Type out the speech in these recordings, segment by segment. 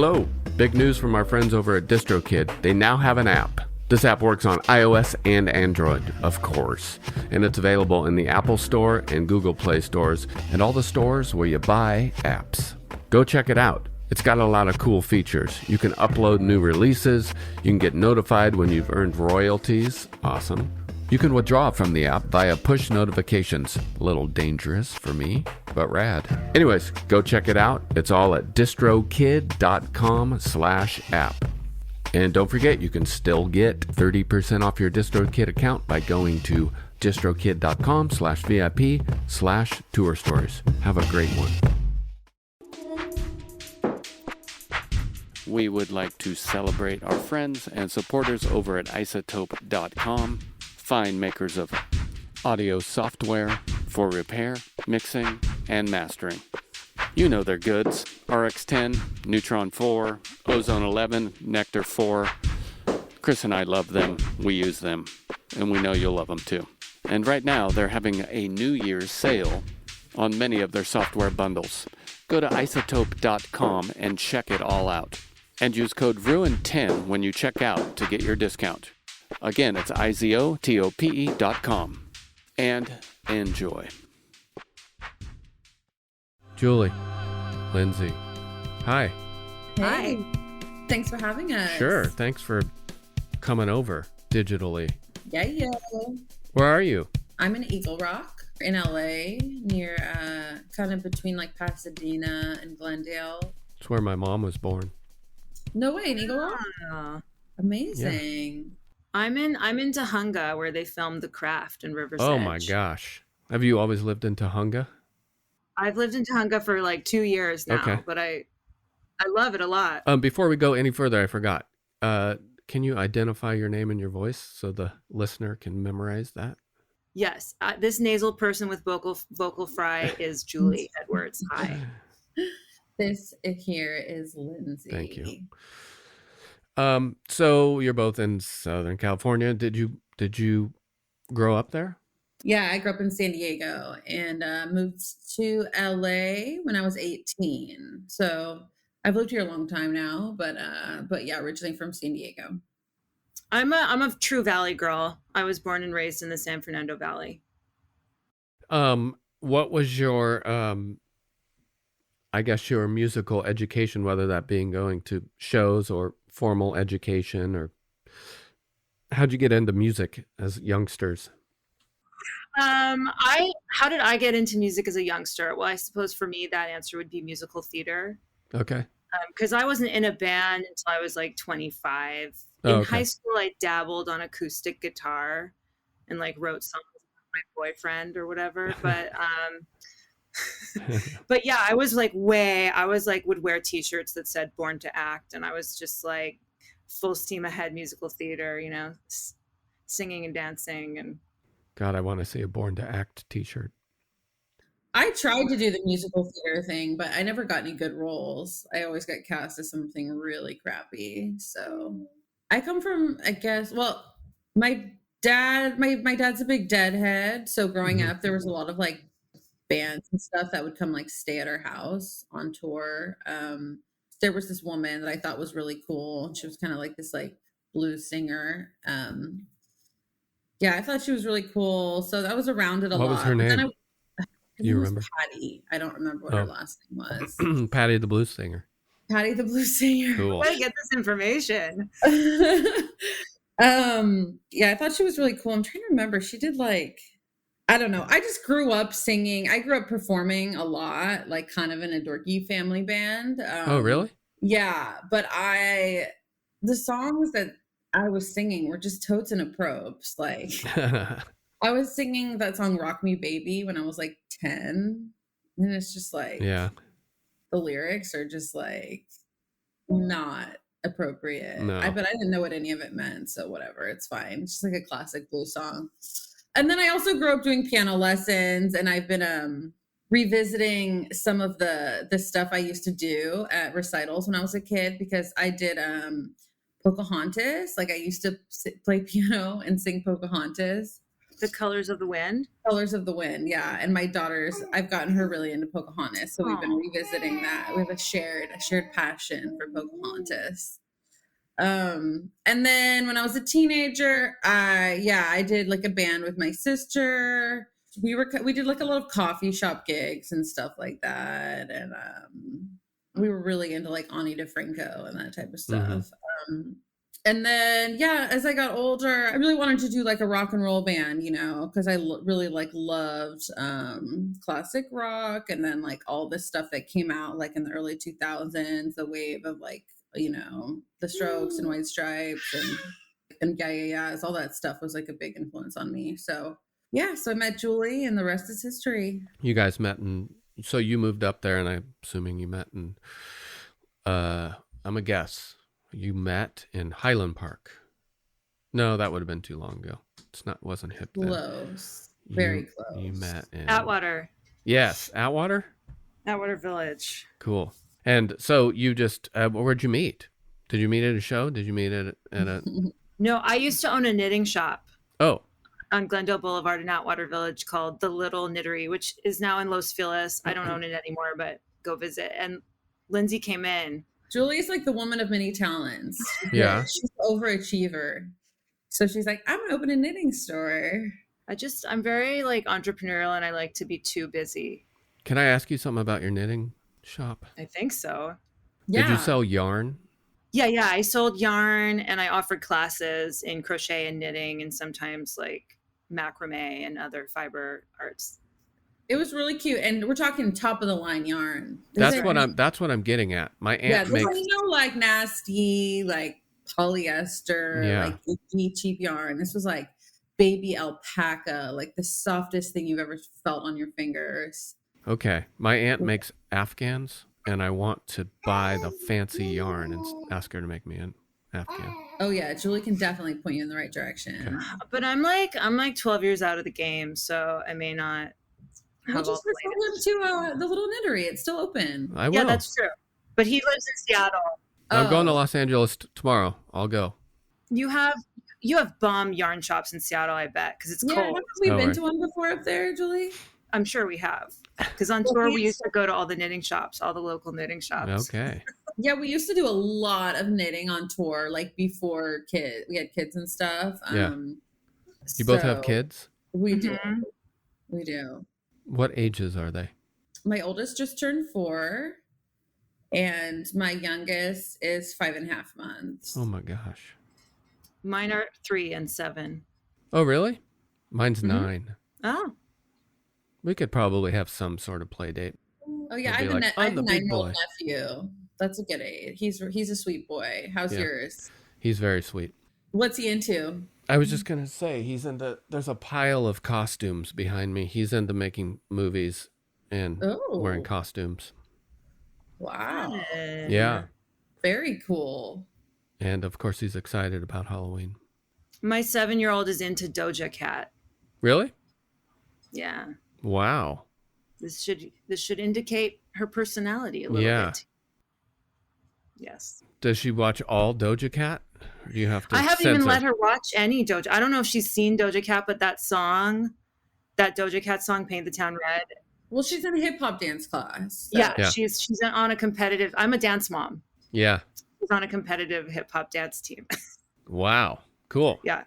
Hello! Big news from our friends over at DistroKid. They now have an app. This app works on iOS and Android, of course, and it's available in the Apple Store and Google Play stores and all the stores where you buy apps. Go check it out. It's got a lot of cool features. You can upload new releases, you can get notified when you've earned royalties. Awesome. You can withdraw from the app via push notifications. A little dangerous for me, but rad. Anyways, go check it out. It's all at distrokid.com/app. And don't forget, you can still get 30% off your DistroKid account by going to distrokid.com/VIP/tour stories. Have a great one. We would like to celebrate our friends and supporters over at isotope.com, fine makers of audio software for repair, mixing, and mastering. You know their goods: RX10, Neutron 4, Ozone 11, Nectar 4. Chris and I love them, we use them, and we know you'll love them too. And right now they're having a New Year's sale on many of their software bundles. Go to isotope.com and check it all out. And use code RUIN10 when you check out to get your discount. Again, it's izotope.com. And enjoy. Julie, Lindsey, hi. Hey. Hi. Thanks for having us. Sure. Thanks for coming over digitally. Yeah. Where are you? I'm in Eagle Rock in LA, near kind of between like Pasadena and Glendale. It's where my mom was born. No way, in Eagle Rock? Amazing. Yeah. I'm in Tahunga, where they filmed The Craft in River's Edge. Oh my gosh. Have you always lived in Tahunga? I've lived in Tahunga for like 2 years now, okay. But I love it a lot. Before we go any further, I forgot. Can you identify your name and your voice so the listener can memorize that? Yes. This nasal person with vocal fry is Julie Edwards. Hi. This here is Lindsey. Thank you. So you're both in Southern California. Did you grow up there? Yeah, I grew up in San Diego and moved to LA when I was 18. So I've lived here a long time now, but yeah, originally from San Diego. I'm a true Valley girl. I was born and raised in the San Fernando Valley. What was your I guess your musical education, whether that being going to shows or formal education, or how'd you get into music as youngsters? How did I get into music as a youngster? Well, I suppose for me, that answer would be musical theater. Okay. Because I wasn't in a band until I was like 25. In high school, I dabbled on acoustic guitar and like wrote songs with my boyfriend or whatever. But, but yeah, I was like would wear t-shirts that said Born to Act. And I was just like full steam ahead musical theater, you know, singing and dancing. And God, I want to see a Born to Act t-shirt. I tried to do the musical theater thing, but I never got any good roles. I always got cast as something really crappy. So I come from, I guess, well, my dad's a big Deadhead. So growing up, there was a lot of like bands and stuff that would come like stay at our house on tour. There was this woman that I thought was really cool. She was kind of like this like blues singer. Yeah, I thought she was really cool. So I was around it a lot. What was her name? You remember? Patty. I don't remember what her last name was. Patty the blues singer. Patty the blues singer. Cool. Where do you get this information? Yeah, I thought she was really cool. I'm trying to remember. She did like, I don't know. I just grew up singing. I grew up performing a lot, like kind of in a dorky family band. Oh, really? Yeah, but the songs that I was singing were just totes inappropriate. Like I was singing that song Rock Me Baby when I was like 10. And it's just like, yeah, the lyrics are just like not appropriate. No. But I didn't know what any of it meant. So whatever, it's fine. It's just like a classic blues song. And then I also grew up doing piano lessons, and I've been revisiting some of the stuff I used to do at recitals when I was a kid, because I did Pocahontas. Like I used to play piano and sing Pocahontas. The Colors of the Wind. Colors of the Wind, yeah. And my daughter's, I've gotten her really into Pocahontas, so we've been revisiting that. We have a shared passion for Pocahontas. And then when I was a teenager, I did like a band with my sister. We did like a lot of coffee shop gigs and stuff like that, and we were really into like Ani DeFranco and that type of stuff. And then, as I got older, I really wanted to do like a rock and roll band, you know, because I really like loved classic rock, and then like all this stuff that came out like in the early 2000s, the wave of like, you know, the Strokes and White Stripes and all that stuff was like a big influence on me. So so I met Julie, and the rest is history. You guys met so you moved up there, and I'm assuming you met in, I'm a guess. You met in Highland Park. No, that would have been too long ago. Wasn't hip then. Close. Very close. You met in Atwater. Yes, Atwater? Atwater Village. Cool. And so you just, where'd you meet? Did you meet at a show? Did you meet at a... No, I used to own a knitting shop. Oh. On Glendale Boulevard in Atwater Village called The Little Knittery, which is now in Los Feliz. I don't own it anymore, but go visit. And Lindsey came in. Julie's like the woman of many talents. Yeah. She's an overachiever. So she's like, I'm going to open a knitting store. I'm very like entrepreneurial, and I like to be too busy. Can I ask you something about your knitting shop? I think so. Yeah. Did you sell yarn? Yeah. I sold yarn, and I offered classes in crochet and knitting, and sometimes like macrame and other fiber arts. It was really cute, and we're talking top of the line yarn. That's what I'm getting at. My aunt makes, like nasty, like polyester, like icky, cheap yarn. This was like baby alpaca, like the softest thing you've ever felt on your fingers. Okay, my aunt makes Afghans, and I want to buy the fancy yarn and ask her to make me an Afghan. Oh yeah, Julie can definitely point you in the right direction. Okay. But I'm like 12 years out of the game, so I may not. We'll just refer him to the Little Knittery. It's still open. I will. Yeah, that's true. But he lives in Seattle. I'm going to Los Angeles tomorrow. I'll go. You have bomb yarn shops in Seattle, I bet, because it's cold. Haven't we been to one before up there, Julie? I'm sure we have. Because on tour, we used to go to all the knitting shops, all the local knitting shops. Okay. Yeah, we used to do a lot of knitting on tour, like before we had kids and stuff. Yeah. You both have kids? We do. We do. What ages are they? My oldest just turned 4, and my youngest is 5.5 months. Oh my gosh. Mine are 3 and 7. Oh, really? Mine's 9. Oh. We could probably have some sort of play date. Oh yeah, I have a 9-year-old nephew. That's a good age. He's a sweet boy. How's yours? He's very sweet. What's he into? I was just going to say, there's a pile of costumes behind me. He's into making movies and wearing costumes. Wow. Yeah. Very cool. And of course, he's excited about Halloween. My 7-year-old is into Doja Cat. Really? Yeah. Wow. This should indicate her personality a little bit. Yes. Does she watch all Doja Cat? Or do you have to? I haven't even let her watch any Doja. I don't know if she's seen Doja Cat, but that Doja Cat song, "Paint the Town Red." Well, she's in a hip hop dance class. So. Yeah, she's on a competitive. I'm a dance mom. Yeah. She's on a competitive hip hop dance team. Wow. Cool. Yeah.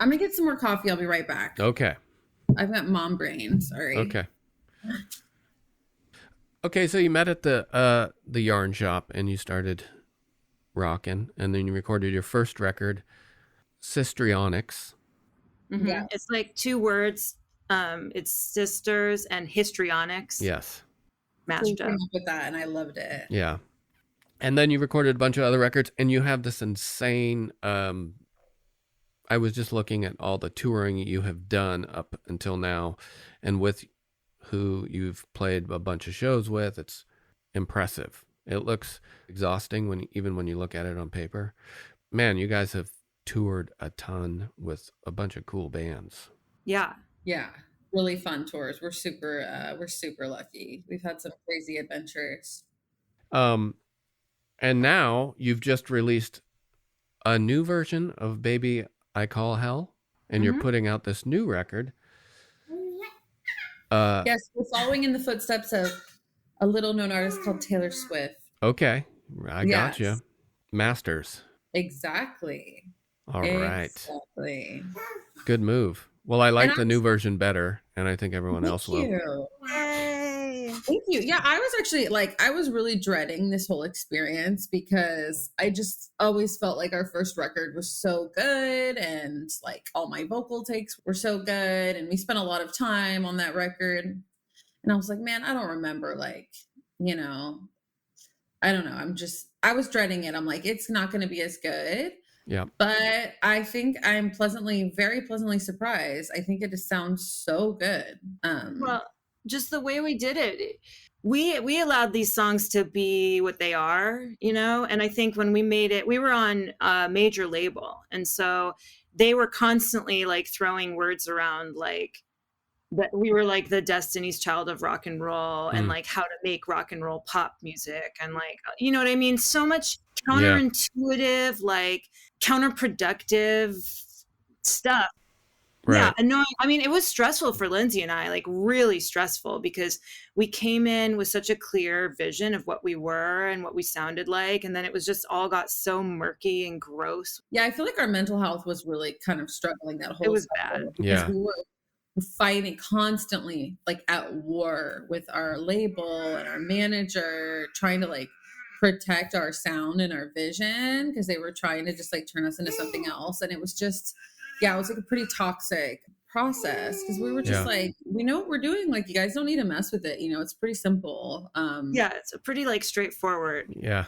I'm gonna get some more coffee. I'll be right back. Okay. I've got mom brain. Sorry. Okay. Okay, so you met at the yarn shop and you started rocking, and then you recorded your first record, Sistrionix. Mm-hmm. Yeah. It's like 2 words. It's sisters and histrionics. Yes. Mashed up with that, and I loved it. Yeah. And then you recorded a bunch of other records, and you have this insane, I was just looking at all the touring you have done up until now, and with who you've played a bunch of shows with. It's impressive. It looks exhausting even when you look at it on paper. Man, you guys have toured a ton with a bunch of cool bands. Yeah. Yeah. Really fun tours. We're super lucky. We've had some crazy adventures. And now you've just released a new version of Baby I Call Hell. and you're putting out this new record. Yes, we're following in the footsteps of a little known artist called Taylor Swift. Okay, I got you. Masters. Exactly. All right. Exactly. Good move. Well, I like the new version better, and I think everyone else will. Thank you. Yeah, I was actually I was really dreading this whole experience because I just always felt like our first record was so good, and like all my vocal takes were so good, and we spent a lot of time on that record. And I was like, man, I don't remember, I don't know. I was dreading it. I'm like, it's not going to be as good. Yeah. But I think I'm very pleasantly surprised. I think it just sounds so good. Well, just the way we did it, we allowed these songs to be what they are, and I think when we made it, we were on a major label, and so they were constantly like throwing words around, like that we were like the Destiny's Child of rock and roll, and like how to make rock and roll pop music, and like, you know what I mean, so much counterintuitive, like counterproductive stuff. Right. Yeah, annoying. I mean, it was stressful for Lindsey and I, like really stressful, because we came in with such a clear vision of what we were and what we sounded like. And then it was just all got so murky and gross. Yeah, I feel like our mental health was really kind of struggling that whole It was cycle, bad. because we were fighting constantly, like at war with our label and our manager, trying to like protect our sound and our vision, because they were trying to just like turn us into something else. And it was just, it was like a pretty toxic process, because we were just like, we know what we're doing. Like, you guys don't need to mess with it. It's pretty simple. It's a pretty like straightforward. Yeah.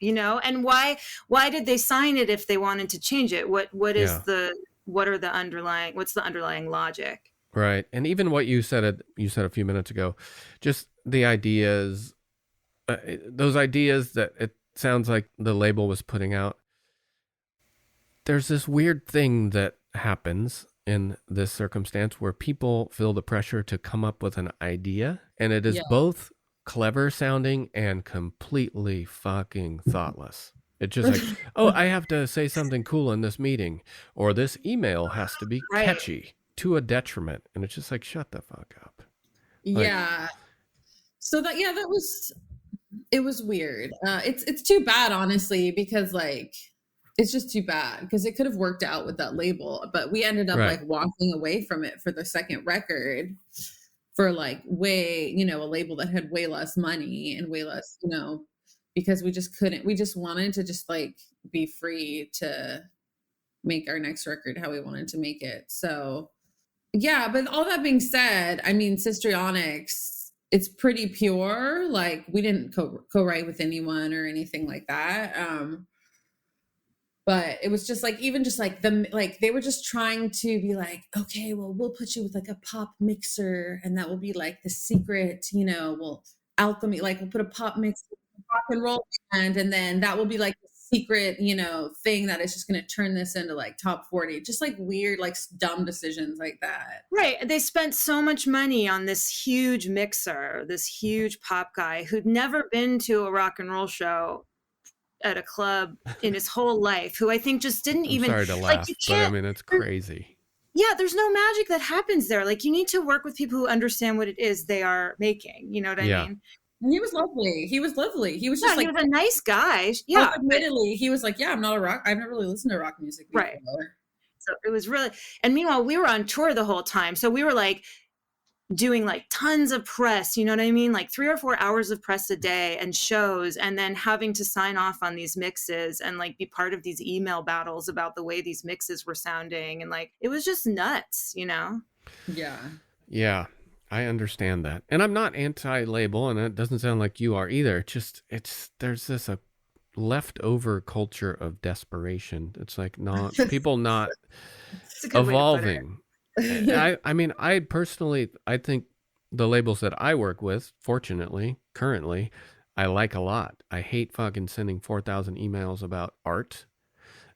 And why did they sign it if they wanted to change it? What's the underlying logic? Right. And even what you said a few minutes ago, just the ideas, those ideas that it sounds like the label was putting out. There's this weird thing that happens in this circumstance where people feel the pressure to come up with an idea, and it is both clever sounding and completely fucking thoughtless. It's just like, oh, I have to say something cool in this meeting, or this email has to be catchy to a detriment. And it's just like, shut the fuck up. So it was weird. It's too bad, honestly, because like, it's just too bad, because it could have worked out with that label, but we ended up like walking away from it for the second record for like a label that had way less money and way less, because we just wanted to just like be free to make our next record how we wanted to make it. So yeah, but all that being said, I mean, Sistrionix, it's pretty pure. Like, we didn't co-write with anyone or anything like that. But it was just like, even just like they were just trying to be like, okay, well, we'll put you with like a pop mixer, and that will be like the secret, we'll alchemy, like we'll put a pop mixer, rock and roll band, and then that will be like the secret, thing that is just going to turn this into like top 40, just like weird, like dumb decisions like that. Right. They spent so much money on this huge mixer, this huge pop guy who'd never been to a rock and roll show at a club in his whole life, who I think just didn't even, sorry to laugh, but I mean, it's crazy. Yeah, there's no magic that happens there. Like, you need to work with people who understand what it is they are making. You know what I mean? And he was lovely. He was just like, he was a nice guy. Yeah. Admittedly, he was like, I've never really listened to rock music before. Right. So it was really, and meanwhile, we were on tour the whole time. So we were like doing like tons of press, you know what I mean? Like 3 or 4 hours of press a day and shows, and then having to sign off on these mixes and like be part of these email battles about the way these mixes were sounding. And like, it was just nuts, Yeah. Yeah. I understand that. And I'm not anti-label, and it doesn't sound like you are either. There's this leftover culture of desperation. It's like people not evolving. I mean, I think the labels that I work with, fortunately, currently, I like a lot. I hate fucking sending 4,000 emails about art.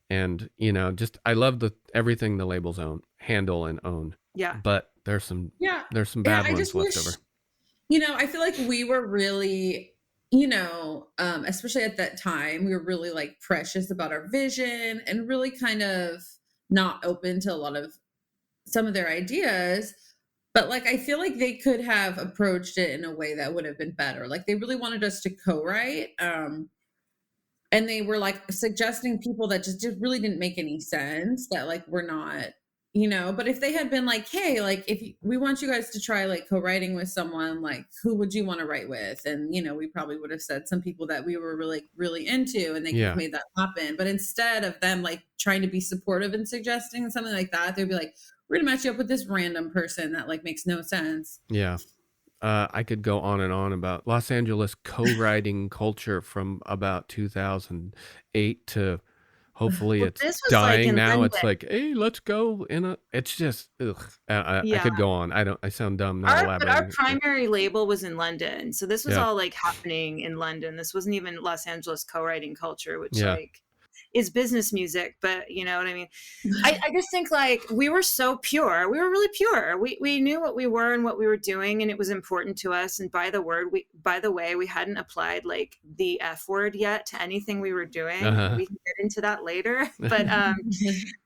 And, I love everything the labels handle and own. Yeah. But there's some bad ones left over. I feel like we were really, especially at that time, we were really like precious about our vision and really kind of not open to a lot of some of their ideas. But like, I feel like they could have approached it in a way that would have been better. Like they really wanted us to co-write. And they were like suggesting people that just really didn't make any sense, that like were not, but if they had been like, hey, like we want you guys to try like co-writing with someone, like who would you want to write with? And, we probably would have said some people that we were really, really into, and they could have made that happen. But instead of them like trying to be supportive and suggesting something like that, they'd be like, we're gonna match you up with this random person that like makes no sense. Yeah. I could go on and on about Los Angeles co-writing culture from about 2008 to hopefully it's dying now. London. It's like, hey, let's go it's just, ugh. I could go on. I sound dumb not elaborating. But our primary label was in London. So this was all like happening in London. This wasn't even Los Angeles co-writing culture, which like is business music, but you know what I mean? I just think like we were so pure. We were really pure. We knew what we were and what we were doing, and it was important to us. And by the way, we hadn't applied like the F word yet to anything we were doing. We can get into that later. But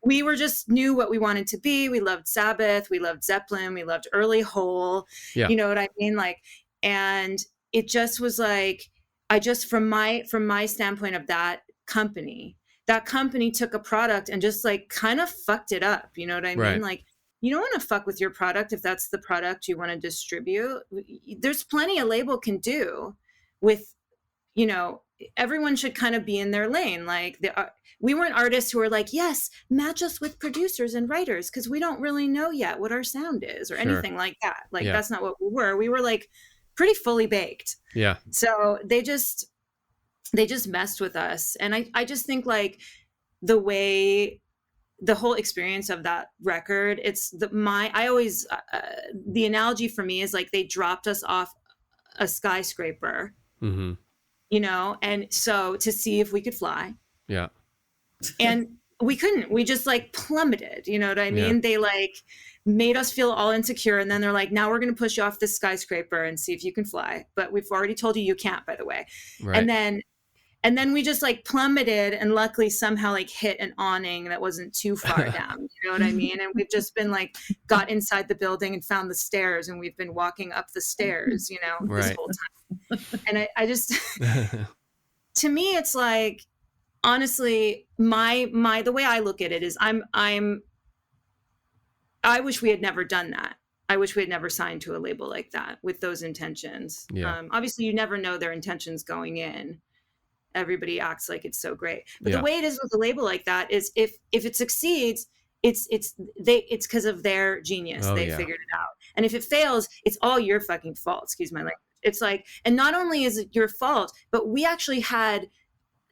we were just knew what we wanted to be. We loved Sabbath, we loved Zeppelin, we loved early Hole. Yeah. You know what I mean? Like, and it just was like, from my standpoint of that company took a product and just like kind of fucked it up. You know what I mean? Right. Like, you don't want to fuck with your product if that's the product you want to distribute. There's plenty a label can do with, everyone should kind of be in their lane. Like we weren't artists who were like, yes, match us with producers and writers, because we don't really know yet what our sound is or anything like that. Like that's not what we were. We were like pretty fully baked. Yeah. So they just messed with us. And I just think like the whole experience of that record, it's the analogy for me is like they dropped us off a skyscraper, and so to see if we could fly. Yeah. And we couldn't, we just like plummeted, you know what I mean? They like made us feel all insecure. And then they're like, now we're going to push you off this skyscraper and see if you can fly. But we've already told you can't, by the way. Right. And then we just like plummeted and luckily somehow like hit an awning that wasn't too far down. You know what I mean? And we've just been like, got inside the building and found the stairs, and we've been walking up the stairs, this whole time. And I just, to me, it's like, honestly, the way I look at it is I wish we had never done that. I wish we had never signed to a label like that with those intentions. Yeah. Obviously you never know their intentions going in. Everybody acts like it's so great, but the way it is with a label like that is if it succeeds, it's because of their genius. They figured it out. And if it fails, it's all your fucking fault. Excuse my language. It's like, and not only is it your fault, but we actually had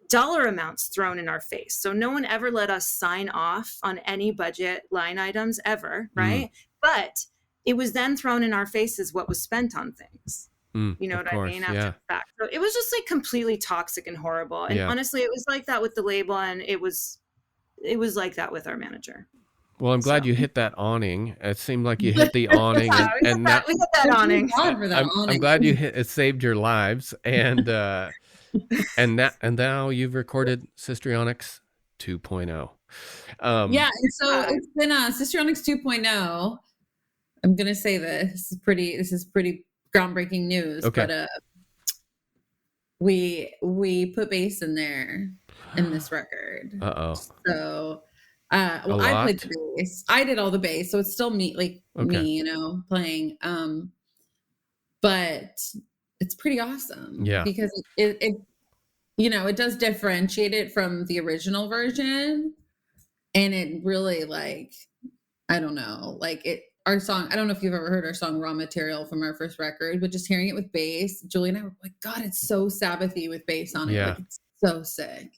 dollar amounts thrown in our face. So no one ever let us sign off on any budget line items ever. Right. But it was then thrown in our faces what was spent on things. You know what I mean? After the fact. So it was just like completely toxic and horrible. And honestly, it was like that with the label, and it was like that with our manager. Well, I'm glad you hit that awning. It seemed like you hit the awning, we hit that awning. I'm glad it saved your lives, and now you've recorded Sistrionix 2.0. And so it's been Sistrionix 2.0. I'm gonna say this is pretty groundbreaking news, but we put bass in there in this record. So I played the bass. I did all the bass, so it's still me, playing. But it's pretty awesome, because it does differentiate it from the original version, and it really our song, I don't know if you've ever heard our song Raw Material from our first record, but just hearing it with bass, Julie and I were like, God, it's so Sabbathy with bass on it. Yeah. Like, it's so sick.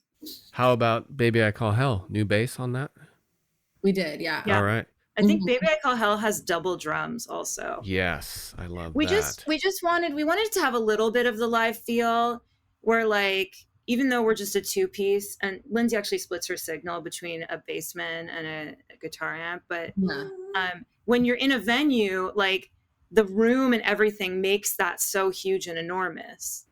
How about Baby I Call Hell? New bass on that? We did, yeah. All right. I think Baby I Call Hell has double drums also. Yes, I love that. We wanted to have a little bit of the live feel where like, even though we're just a two-piece, and Lindsey actually splits her signal between a bassman and a guitar amp, but when you're in a venue, like the room and everything makes that so huge and enormous.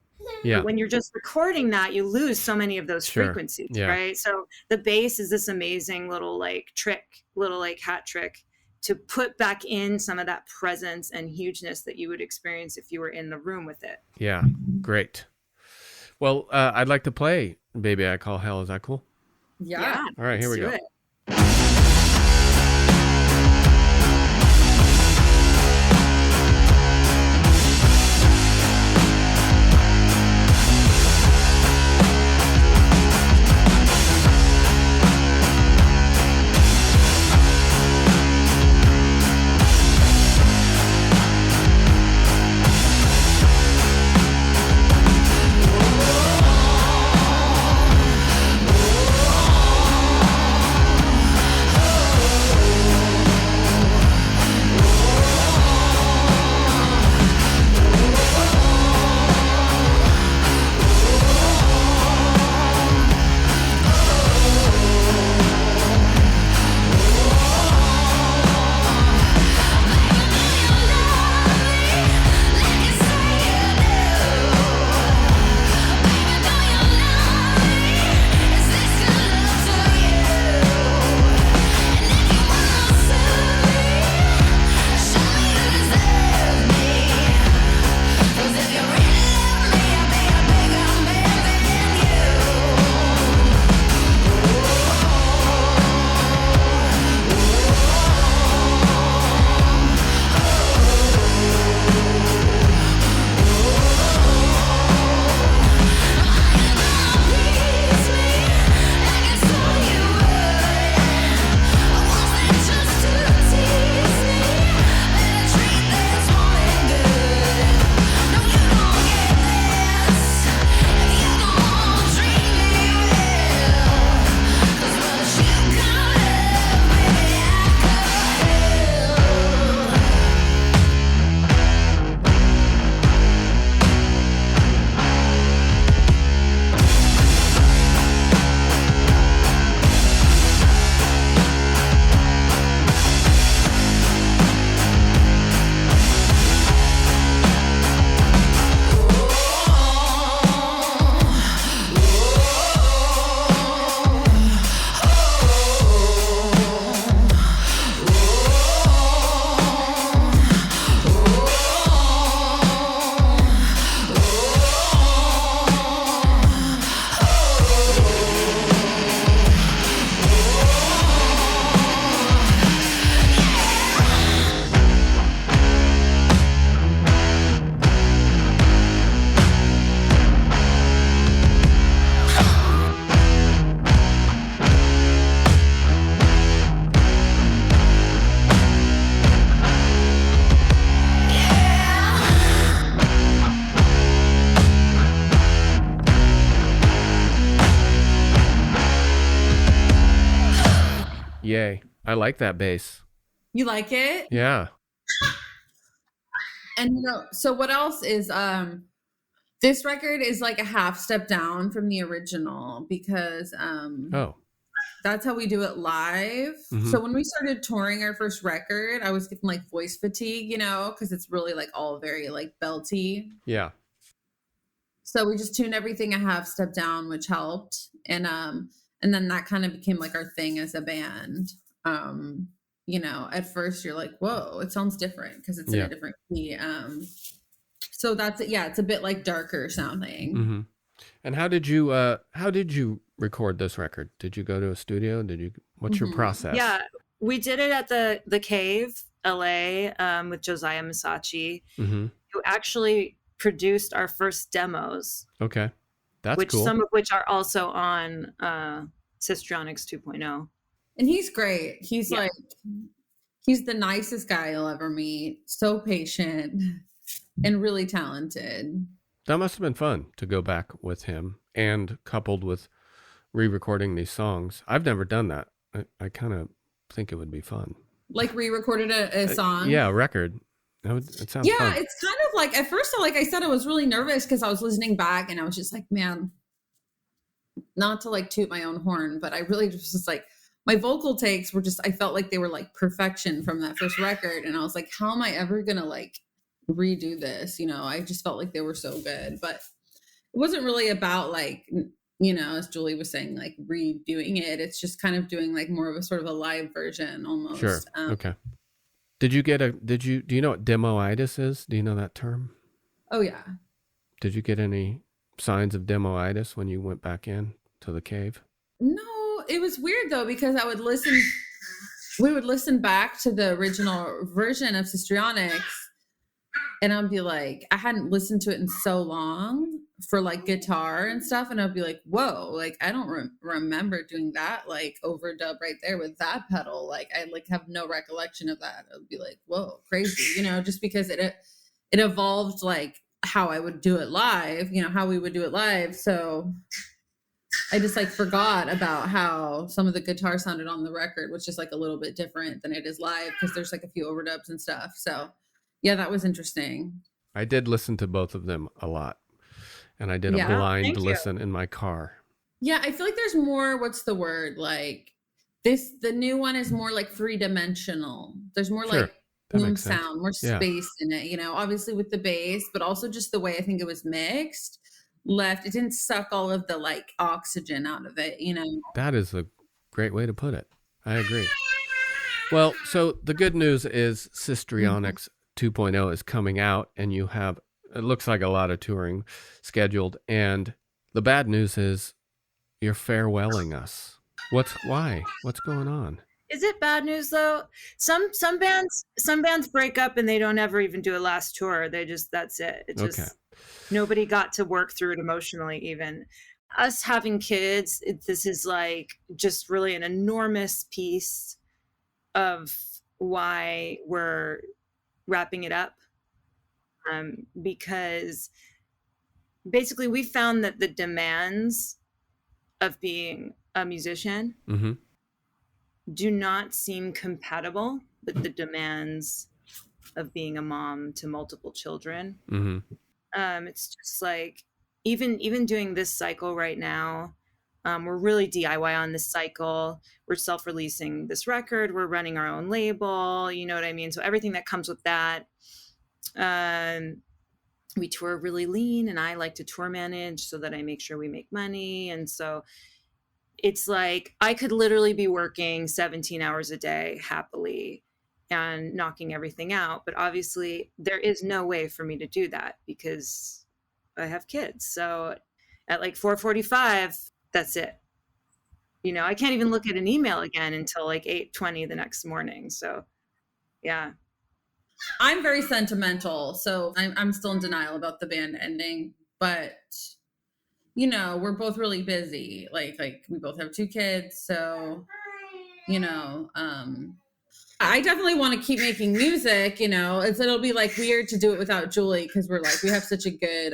Yeah. But when you're just recording that, you lose so many of those Sure. frequencies, Yeah. right? So the bass is this amazing little like hat trick to put back in some of that presence and hugeness that you would experience if you were in the room with it. Yeah. Great. Well, I'd like to play Baby I Call Hell. Is that cool? Yeah. All right, here we Let's go. do it. Yay. I like that bass. You like it? Yeah. And so what else is this record is like a half step down from the original because that's how we do it live. Mhm. So when we started touring our first record, I was getting like voice fatigue, because it's really like all very like belty. Yeah. So we just tuned everything a half step down, which helped. And then that kind of became like our thing as a band. At first you're like, whoa, it sounds different because it's in a different key. So that's it. Yeah, it's a bit like darker sounding. Mm-hmm. And how did you record this record? Did you go to a studio? What's your process? Yeah, we did it at the Cave, LA, with Josiah Masachi, mm-hmm. who actually produced our first demos. Okay. That's cool. Some of which are also on Sistrionix 2.0. And he's great. He's he's the nicest guy you'll ever meet. So patient and really talented. That must have been fun to go back with him, and coupled with re-recording these songs. I've never done that. I kind of think it would be fun. Like re-recorded a song? Yeah, a record. It sounds fun. It's kind of like, at first, like I said, I was really nervous because I was listening back and I was just like, man, not to like toot my own horn, but I really just like, my vocal takes were just, I felt like they were like perfection from that first record. And I was like, how am I ever going to like redo this? I just felt like they were so good. But wasn't really about like, you know, as Julie was saying, like redoing it. It's just kind of doing like more of a sort of a live version almost. Sure. Okay. Do you know what demoitis is? Do you know that term? Oh yeah. Did you get any signs of demoitis when you went back in to the cave? No, it was weird though, because we would listen back to the original version of Sistrionix, and I'd be like, I hadn't listened to it in so long for like guitar and stuff. And I'd be like, whoa, like I don't remember doing that, like overdub right there with that pedal. Like I like have no recollection of that. I'd be like, whoa, crazy, you know, just because it evolved like how I would do it live, you know, how we would do it live. So I just like forgot about how some of the guitar sounded on the record, which is like a little bit different than it is live because there's like a few overdubs and stuff. So yeah, that was interesting. I did listen to both of them a lot, and I did a blind listen in my car. Yeah, I feel like there's more, what's the word? Like the new one is more like 3-dimensional. There's more like boom sound, more space in it, you know, obviously with the bass, but also just the way I think it was mixed. It didn't suck all of the like oxygen out of it, you know. That is a great way to put it. I agree. Well, so the good news is Sistrionix 2.0 is coming out, and you have, it looks like, a lot of touring scheduled. And the bad news is you're farewelling us. Why? What's going on? Is it bad news though? Some bands break up and they don't ever even do a last tour. That's it. It just nobody got to work through it emotionally. Even us having kids, this is like just really an enormous piece of why we're wrapping it up. Because basically we found that the demands of being a musician do not seem compatible with the demands of being a mom to multiple children. It's just like, even doing this cycle right now, we're really DIY on this cycle. We're self-releasing this record. We're running our own label. You know what I mean? So everything that comes with that. We tour really lean, and I like to tour manage so that I make sure we make money. And so it's like I could literally be working 17 hours a day happily and knocking everything out. But obviously there is no way for me to do that because I have kids. So at like 4:45, that's it. You know, I can't even look at an email again until like 8:20 the next morning. So yeah. I'm very sentimental. So I'm still in denial about the band ending, but you know, we're both really busy. Like we both have 2 kids. So, you know, I definitely want to keep making music, you know, it'll be like weird to do it without Julie. Cause we're like, we have such a good,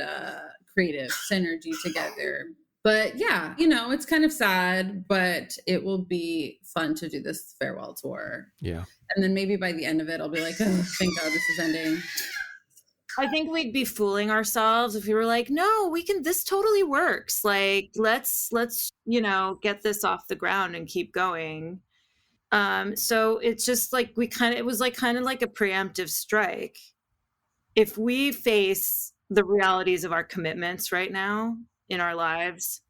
creative synergy together, but yeah, you know, it's kind of sad, but it will be fun to do this farewell tour. Yeah. And then maybe by the end of it, I'll be like, oh, thank God this is ending. I think we'd be fooling ourselves if we were like, no, this totally works. Like, let's, you know, get this off the ground and keep going. So it's just like, it was like kind of like a preemptive strike. If we face the realities of our commitments right now in our lives,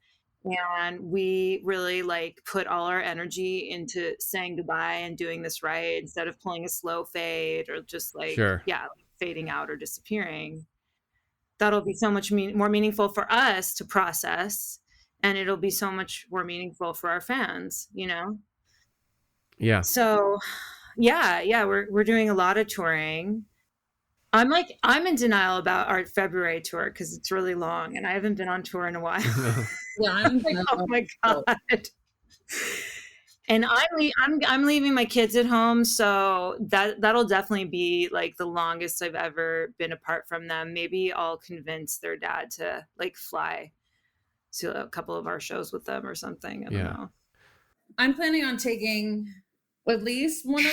and we really like put all our energy into saying goodbye and doing this right, instead of pulling a slow fade or just like, fading out or disappearing, that'll be so much more meaningful for us to process, and it'll be so much more meaningful for our fans, you know? Yeah. So yeah, we're doing a lot of touring. I'm in denial about our February tour because it's really long and I haven't been on tour in a while. Yeah, I'm like, oh my God. And I'm leaving my kids at home, so that'll definitely be like the longest I've ever been apart from them. Maybe I'll convince their dad to like fly to a couple of our shows with them or something. I don't know. I'm planning on taking at least one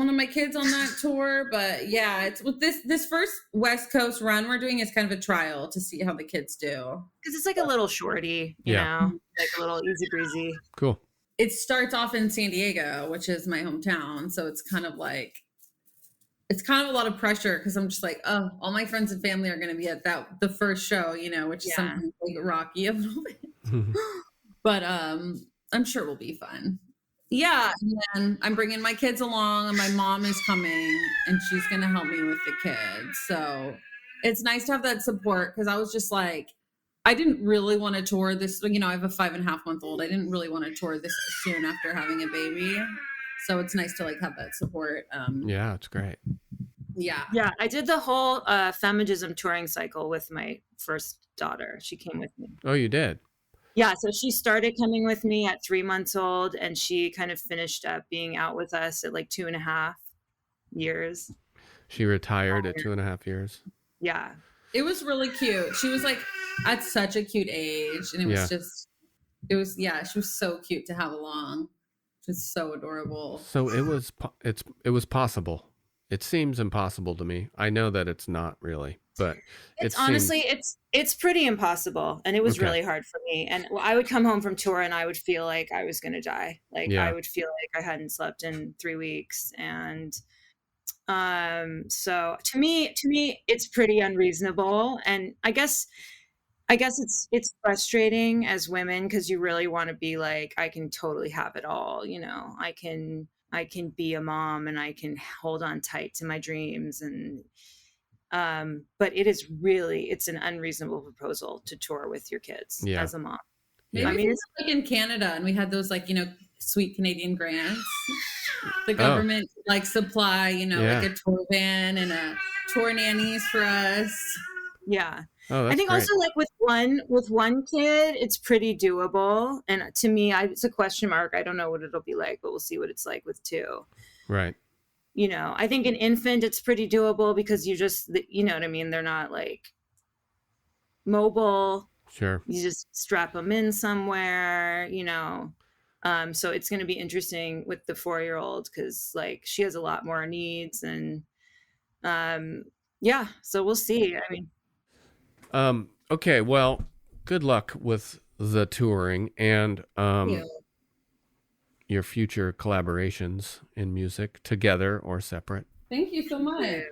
of my kids on that tour, but yeah, it's with this first West Coast run we're doing is kind of a trial to see how the kids do. Because it's like a little shorty, you know, like a little easy breezy. Cool. It starts off in San Diego, which is my hometown. So it's kind of like, it's kind of a lot of pressure because I'm just like, oh, all my friends and family are going to be at the first show, which is something like rocky a little bit. But I'm sure it will be fun. Yeah, and then I'm bringing my kids along, and my mom is coming, and she's going to help me with the kids. So it's nice to have that support because I was just like, I didn't really want to tour this. I have a 5.5-month-old. I didn't really want to tour this soon after having a baby. So it's nice to like have that support. Yeah, it's great. Yeah. Yeah, I did the whole feminism touring cycle with my first daughter. She came with me. Oh, you did? Yeah, so she started coming with me at 3 months old, and she kind of finished up being out with us at like 2.5 years. She retired at 2.5 years. Yeah. It was really cute. She was like at such a cute age, and she was so cute to have along. Just so adorable. So it was possible. It seems impossible to me. I know that it's not really, but honestly, it's pretty impossible, and it was really hard for me. And I would come home from tour, and I would feel like I was going to die. Like I would feel like I hadn't slept in 3 weeks, and so to me, it's pretty unreasonable. And I guess it's frustrating as women because you really want to be like, I can totally have it all. I can be a mom and I can hold on tight to my dreams. And, but it's an unreasonable proposal to tour with your kids as a mom. Maybe it's like in Canada and we had those like, sweet Canadian grants. The government like supply, like a tour van and a tour nannies for us. Yeah. Oh, I think great. also like with one kid, it's pretty doable. And to me, it's a question mark. I don't know what it'll be like, but we'll see what it's like with 2. Right. I think an infant, it's pretty doable because you just, you know what I mean? They're not like mobile. Sure. You just strap them in somewhere, so it's going to be interesting with the 4-year-old because like she has a lot more needs and so we'll see. I mean, okay, well, good luck with the touring and your future collaborations in music, together or separate. Thank you so much.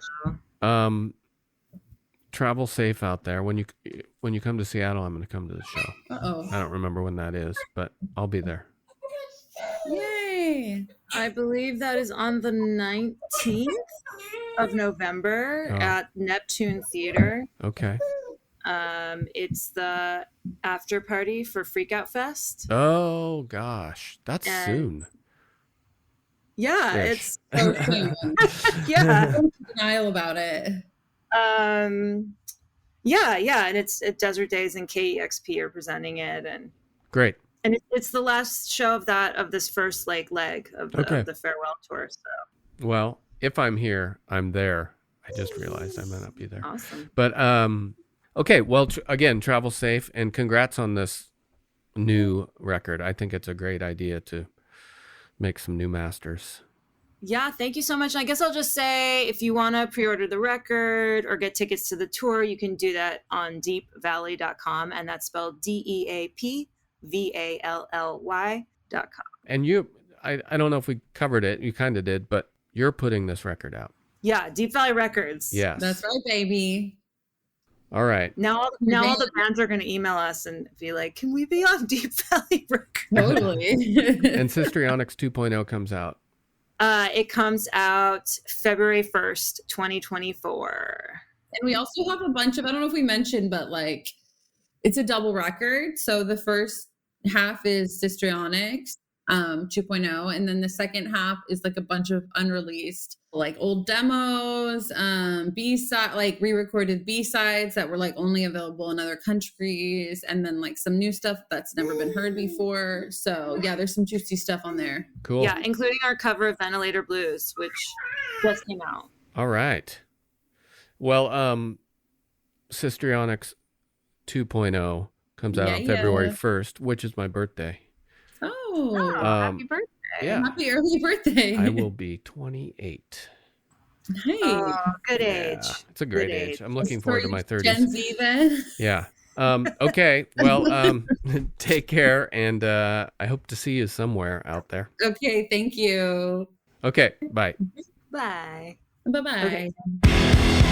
Travel safe out there. When you come to Seattle, I'm going to come to the show. Uh-oh. I don't remember when that is, but I'll be there. Yay! I believe that is on the 19th of November at Neptune Theater. Okay. It's the after party for Freakout Fest. Oh gosh, that's soon. Yeah, Ish. It's so soon. Yeah. I'm in denial about it. Yeah, and it's at Desert Days and KEXP are presenting it, and great. And it's the last show of this first like leg of the farewell tour. So, well, if I'm here, I'm there. I just realized I might not be there. Awesome. But okay. Well, again, travel safe and congrats on this new record. I think it's a great idea to make some new masters. Yeah, thank you so much. I guess I'll just say if you want to pre-order the record or get tickets to the tour, you can do that on deapvally.com, and that's spelled DeapVally.com. And I don't know if we covered it. You kind of did, but you're putting this record out. Yeah, Deap Vally Records. Yes. That's right, baby. All right. Now all the bands are going to email us and be like, can we be on Deap Vally Records? Totally. And Sistrionix 2.0 comes out. It comes out February 1st, 2024. And we also have a bunch of, I don't know if we mentioned, but like it's a double record. So the first half is Sistrionix 2.0, and then the second half is like a bunch of unreleased like old demos, B-side, like re-recorded B-sides that were like only available in other countries, and then like some new stuff that's never been heard before. So yeah, there's some juicy stuff on there. Cool. Yeah, including our cover of Ventilator Blues, which just came out. All right. Well, Sistrionix 2.0 comes out on February 1st, which is my birthday. Oh, happy birthday. Yeah. Happy early birthday. I will be 28. Hey. Oh, good age. Yeah, it's a great age. I'm looking forward to my 30s. Gen Z then. Yeah. Okay. Well, take care, and I hope to see you somewhere out there. Okay. Thank you. Okay. Bye. Bye. Bye-bye. Okay.